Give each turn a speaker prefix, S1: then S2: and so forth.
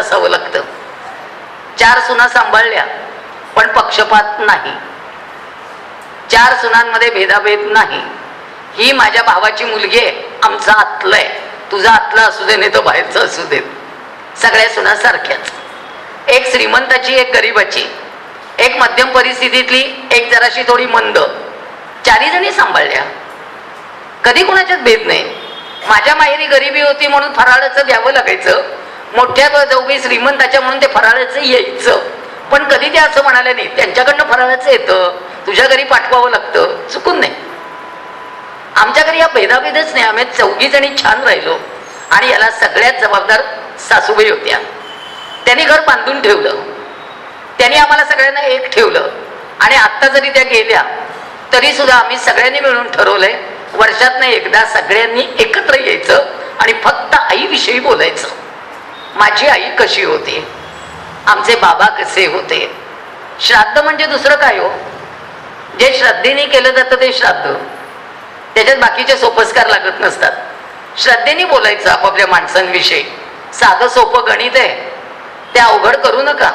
S1: असावं लागतं. 4 सुना सांभाळल्या पण पक्षपात नाही, 4 सुनांमध्ये भेदाभेद नाही. ही माझ्या भावाची मुलगी आहे, आमचा आतलं आहे, तुझा आतला असू दे नाही तर बाहेरचं असू दे, सगळ्या सुना सारख्याच. एक श्रीमंताची, एक गरीबाची, एक मध्यम परिस्थितीतली, एक जराशी थोडी मंद, 4ही जणी सांभाळल्या. कधी कोणाच्यात भेद नाही. माझ्या माहेरी गरिबी होती म्हणून फराळाचं द्यावं लागायचं, मोठ्या जाऊबाई श्रीमंताच्या म्हणून ते फराळाचं यायचं, पण कधी ते असं म्हणाले नाही त्यांच्याकडनं फराळाचं येतं, तुझ्या घरी पाठवावं लागतं, चुकून नाही. आमच्या घरी या भेदाभेदच नाही. आम्ही 4घी जणी छान राहिलो आणि याला सगळ्यात जबाबदार सासूबाई होत्या. त्यांनी घर बांधून ठेवलं, त्यांनी आम्हाला सगळ्यांना एक ठेवलं. आणि आत्ता जरी त्या गेल्या तरी सुद्धा आम्ही सगळ्यांनी मिळून ठरवलंय वर्षातनं एकदा सगळ्यांनी एकत्र यायचं आणि फक्त आईविषयी बोलायचं. माझी आई कशी होती, आमचे बाबा कसे होते. श्राद्ध म्हणजे दुसरं काय हो, जे श्रद्धेने केलं जातं ते श्राद्ध, त्याच्यात बाकीचे सोपस्कार लागत नसतात. श्रद्धेने बोलायचं आपापल्या माणसांविषयी. साधं सोपं गणित आहे, ते अवघड करू नका.